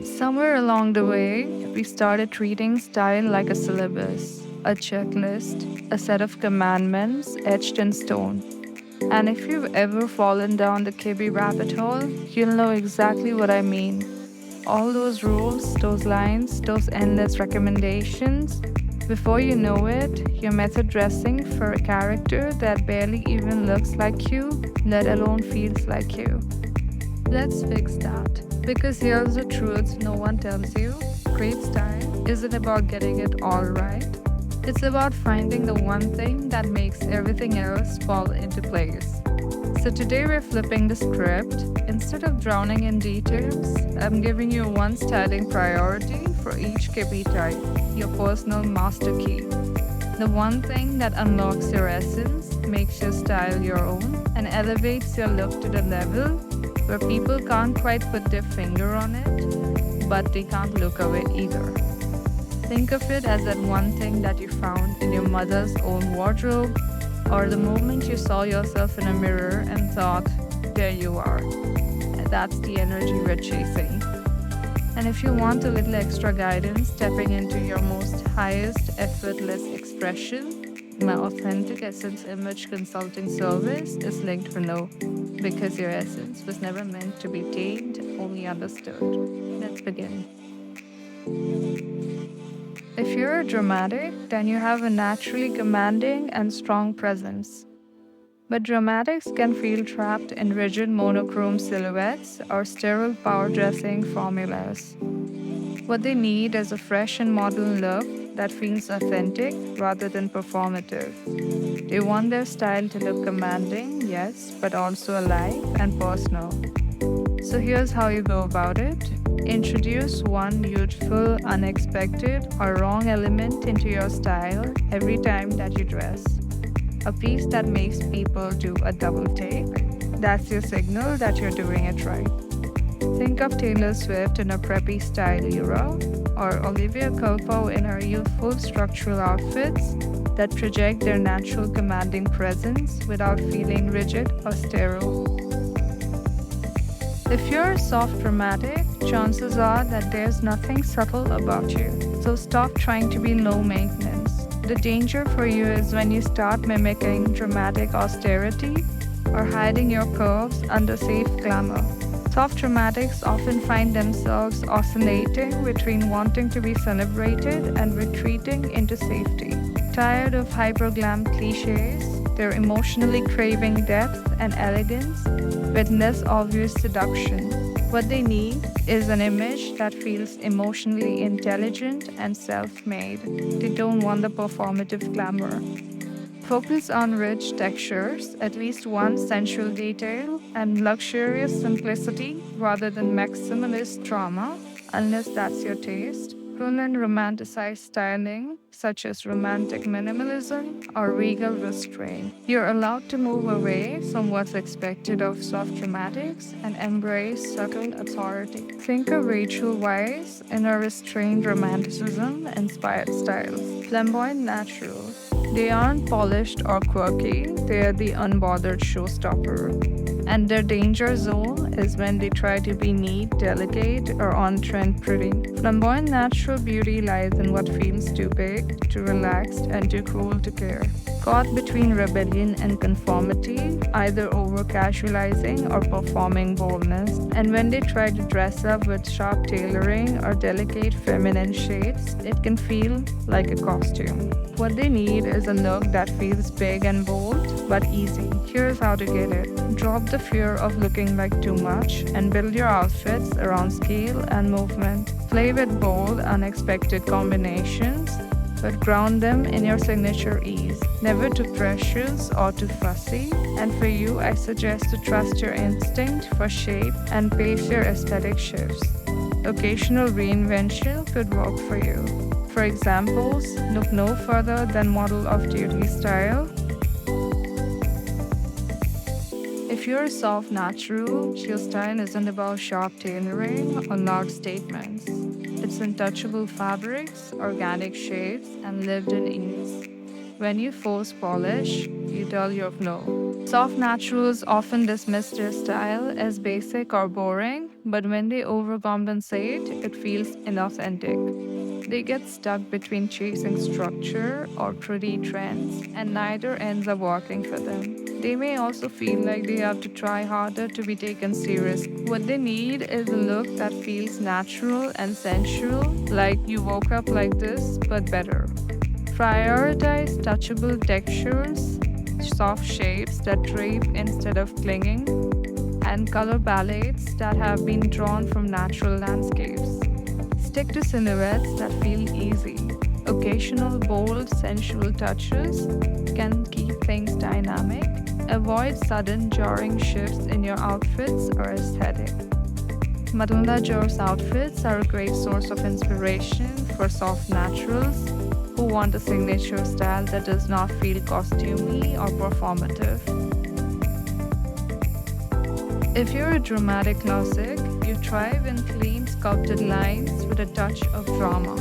Somewhere along the way, we started treating style like a syllabus, a checklist, a set of commandments etched in stone. And if you've ever fallen down the Kibbe rabbit hole, you'll know exactly what I mean. All those rules, those lines, those endless recommendations. Before you know it, you're method dressing for a character that barely even looks like you, let alone feels like you. Let's fix that. Because here's the truth no one tells you: great style isn't about getting it all right. It's about finding the one thing that makes everything else fall into place. So today we're flipping the script. Instead of drowning in details, I'm giving you one styling priority for each KB type, your personal master key. The one thing that unlocks your essence, makes your style your own, and elevates your look to the level where people can't quite put their finger on it, but they can't look away either. Think of it as that one thing that you found in your mother's own wardrobe, or the moment you saw yourself in a mirror and thought, there you are. That's the energy we're chasing. And if you want a little extra guidance stepping into your most highest effortless expression, my authentic essence image consulting service is linked below because your essence was never meant to be tamed, only understood. Let's begin. If you're dramatic, then you have a naturally commanding and strong presence. But dramatics can feel trapped in rigid monochrome silhouettes or sterile power dressing formulas. What they need is a fresh and modern look that feels authentic rather than performative. They want their style to look commanding, yes, but also alive and personal. So here's how you go about it. Introduce one youthful, unexpected, or wrong element into your style every time that you dress. A piece that makes people do a double take. That's your signal that you're doing it right. Think of Taylor Swift in a preppy style era, or Olivia Culpo in her youthful structural outfits that project their natural commanding presence without feeling rigid or sterile. If you're soft dramatic, chances are that there's nothing subtle about you. So stop trying to be low maintenance. The danger for you is when you start mimicking dramatic austerity or hiding your curves under safe glamour. Soft dramatics often find themselves oscillating between wanting to be celebrated and retreating into safety. Tired of hyperglam cliches, they're emotionally craving depth and elegance with less obvious seduction. What they need is an image that feels emotionally intelligent and self made. They don't want the performative glamour. Focus on rich textures, at least one sensual detail, and luxurious simplicity rather than maximalist drama, unless that's your taste. Full and romanticized styling, such as romantic minimalism or regal restraint. You're allowed to move away from what's expected of soft dramatics and embrace subtle authority. Think of Rachel Weisz in her restrained romanticism inspired styles. Flamboyant naturals. They aren't polished or quirky, they're the unbothered showstopper. And their danger zone is when they try to be neat, delicate, or on trend pretty. Flamboyant natural beauty lies in what feels too big, too relaxed, and too cool to care. Caught between rebellion and conformity, either over casualizing or performing boldness. And when they try to dress up with sharp tailoring or delicate feminine shades, it can feel like a costume. What they need is a look that feels big and bold, but easy. Here's how to get it. Drop the fear of looking like too much and build your outfits around scale and movement. Play with bold, unexpected combinations, but ground them in your signature ease. Never too precious or too fussy. And for you, I suggest to trust your instinct for shape and pace your aesthetic shifts. Occasional reinvention could work for you. For examples, look no further than model of duty style. If you're a soft natural, your style isn't about sharp tailoring or loud statements. It's in touchable fabrics, organic shades, and lived in ease. When you force polish, you dull your glow. Soft naturals often dismiss their style as basic or boring, but when they overcompensate, it feels inauthentic. They get stuck between chasing structure or pretty trends, and neither ends up working for them. They may also feel like they have to try harder to be taken serious. What they need is a look that feels natural and sensual, like you woke up like this, but better. Prioritize touchable textures, soft shapes that drape instead of clinging, and color palettes that have been drawn from natural landscapes. Stick to silhouettes that feel easy. Occasional bold, sensual touches can keep things dynamic. Avoid sudden, jarring shifts in your outfits or aesthetic. Madhunda Jour's outfits are a great source of inspiration for soft naturals who want a signature style that does not feel costumey or performative. If you're a dramatic classic, you thrive in clean, sculpted lines with a touch of drama,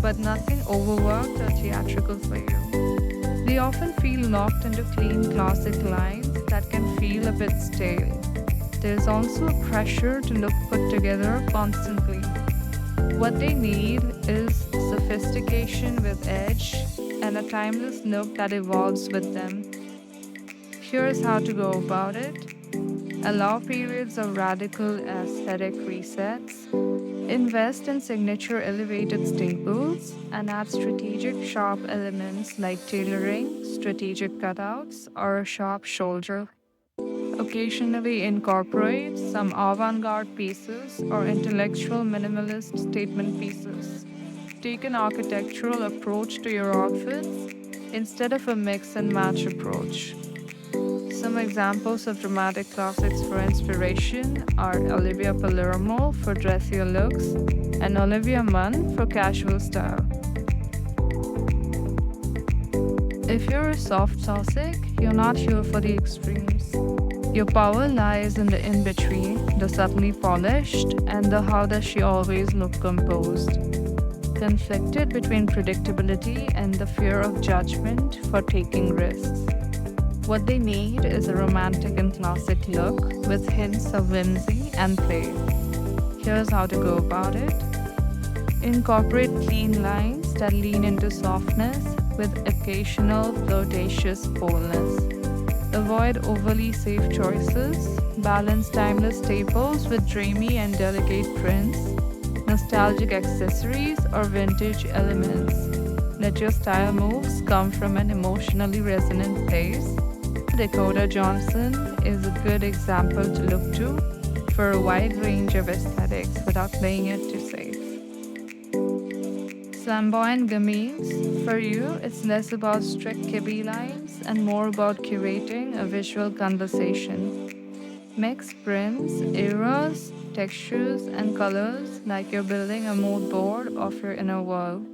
but nothing overworked or theatrical for you. They often feel locked into clean, classic lines that can feel a bit stale. There's also a pressure to look put together constantly. What they need is sophistication with edge and a timeless look that evolves with them. Here's how to go about it. Allow periods of radical aesthetic resets. Invest in signature elevated staples and add strategic sharp elements like tailoring, strategic cutouts, or a sharp shoulder. Occasionally incorporate some avant-garde pieces or intellectual minimalist statement pieces. Take an architectural approach to your outfits instead of a mix and match approach. Some examples of dramatic classics for inspiration are Olivia Palermo for dressier looks and Olivia Munn for casual style. If you're a soft classic, you're not here for the extremes. Your power lies in the in-between, the subtly polished, and the how does she always look composed. Conflicted between predictability and the fear of judgment for taking risks. What they need is a romantic and classic look with hints of whimsy and play. Here's how to go about it. Incorporate clean lines that lean into softness with occasional flirtatious boldness. Avoid overly safe choices. Balance timeless staples with dreamy and delicate prints, nostalgic accessories, or vintage elements. Let your style moves come from an emotionally resonant place. Dakota Johnson is a good example to look to for a wide range of aesthetics without playing it too safe. Flamboyant gamines, for you, it's less about strict Kibbe lines and more about curating a visual conversation. Mix prints, eras, textures, and colors like you're building a mood board of your inner world.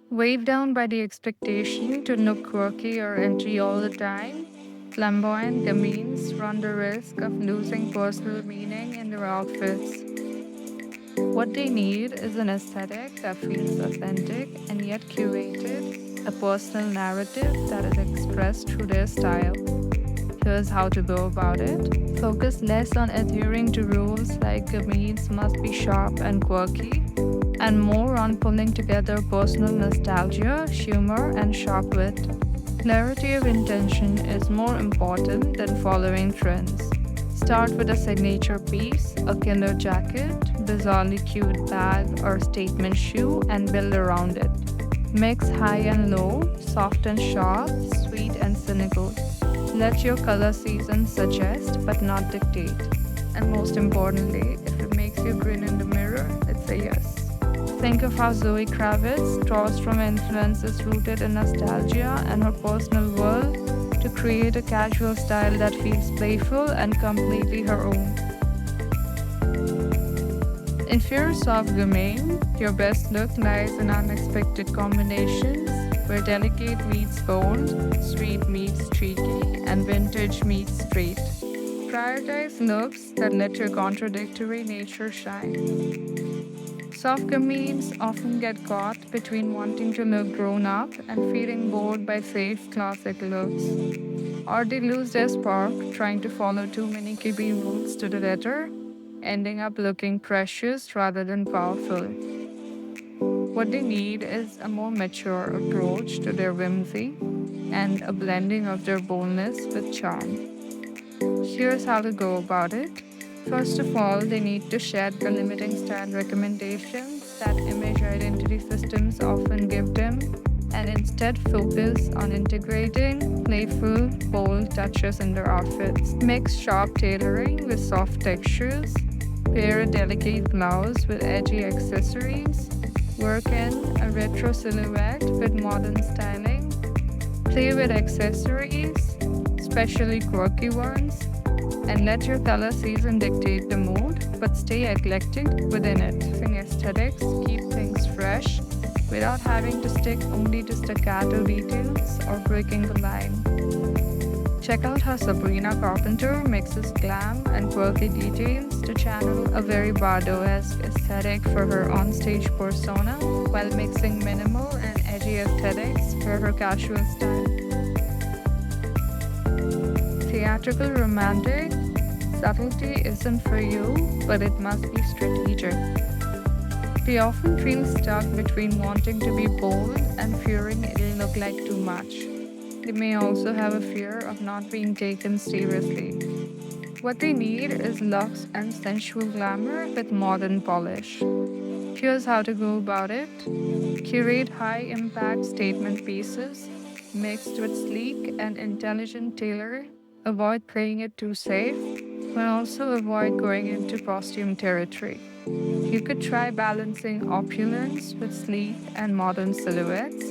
Weighed down by the expectation to look quirky or edgy all the time, flamboyant gamines run the risk of losing personal meaning in their outfits. What they need is an aesthetic that feels authentic and yet curated, a personal narrative that is expressed through their style. Here's how to go about it. Focus less on adhering to rules like gamines must be sharp and quirky, and more on pulling together personal nostalgia, humor, and sharp wit. Clarity of intention is more important than following trends. Start with a signature piece, a killer jacket, bizarrely cute bag, or statement shoe, and build around it. Mix high and low, soft and sharp, sweet and cynical. Let your color season suggest but not dictate. And most importantly, if it makes you grin in the mirror, it's a yes. Think of how Zoe Kravitz draws from influences rooted in nostalgia and her personal world to create a casual style that feels playful and completely her own. If you're a soft gamine, your best look lies in unexpected combinations where delicate meets bold, sweet meets cheeky, and vintage meets straight. Prioritize looks that let your contradictory nature shine. Soft comedians often get caught between wanting to look grown up and feeling bored by safe classic looks. Or they lose their spark trying to follow too many Kibbe rules to the letter, ending up looking precious rather than powerful. What they need is a more mature approach to their whimsy and a blending of their boldness with charm. Here's how to go about it. First of all, they need to shed the limiting style recommendations that image identity systems often give them and instead focus on integrating playful, bold touches in their outfits. Mix sharp tailoring with soft textures, pair a delicate blouse with edgy accessories, work in a retro silhouette with modern styling, play with accessories, especially quirky ones, and let your color season dictate the mood, but stay eclectic within it. Using aesthetics, keep things fresh without having to stick only to staccato details or breaking the line. Check out how Sabrina Carpenter mixes glam and quirky details to channel a very Bardot-esque aesthetic for her onstage persona while mixing minimal and edgy aesthetics for her casual style. Theatrical romantic, subtlety isn't for you, but it must be strategic. They often feel stuck between wanting to be bold and fearing it'll look like too much. They may also have a fear of not being taken seriously. What they need is luxe and sensual glamour with modern polish. Here's how to go about it. Curate high-impact statement pieces mixed with sleek and intelligent tailoring. Avoid playing it too safe, but also avoid going into costume territory. You could try balancing opulence with sleek and modern silhouettes.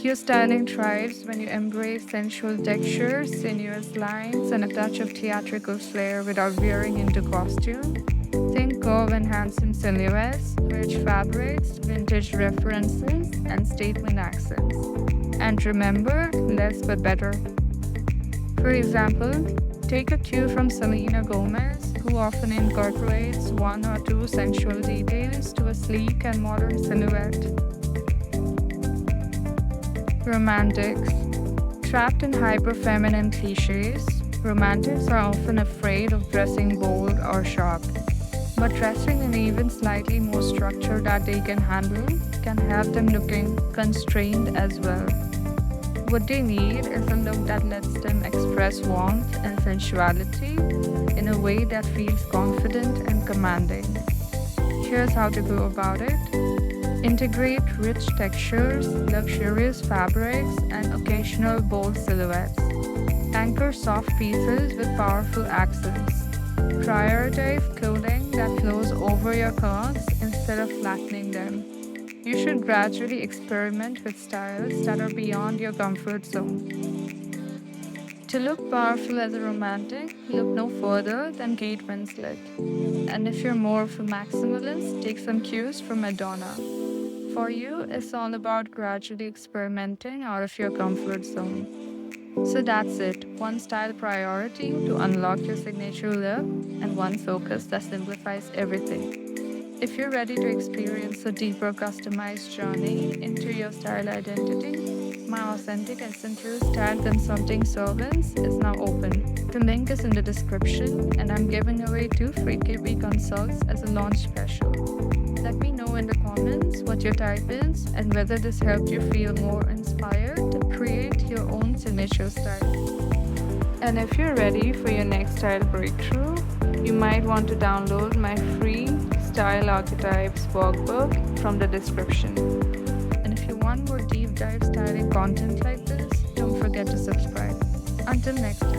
Your styling thrives when you embrace sensual textures, sinuous lines, and a touch of theatrical flair without veering into costume. Think curve-enhancing silhouettes, rich fabrics, vintage references, and statement accents. And remember, less but better. For example, take a cue from Selena Gomez, who often incorporates one or two sensual details to a sleek and modern silhouette. Romantics. Trapped in hyper-feminine cliches, romantics are often afraid of dressing bold or sharp. But dressing in even slightly more structure that they can handle can have them looking constrained as well. What they need is a look that lets them express warmth and sensuality in a way that feels confident and commanding. Here's how to go about it. Integrate rich textures, luxurious fabrics, and occasional bold silhouettes. Anchor soft pieces with powerful accents. Prioritize clothing that flows over your clothes instead of flattening them. You should gradually experiment with styles that are beyond your comfort zone. To look powerful as a romantic, look no further than Kate Winslet. And if you're more of a maximalist, take some cues from Madonna. For you, it's all about gradually experimenting out of your comfort zone. So that's it, one style priority to unlock your signature look and one focus that simplifies everything. If you're ready to experience a deeper customized journey into your style identity, my authentic essential style consulting service is now open. The link is in the description and I'm giving away 2 free KB consults as a launch special. Let me know in the comments what your type is and whether this helped you feel more inspired to create your own signature style. And if you're ready for your next style breakthrough, you might want to download my free Style Archetypes workbook from the description. And if you want more deep dive styling content like this, don't forget to subscribe. Until next time.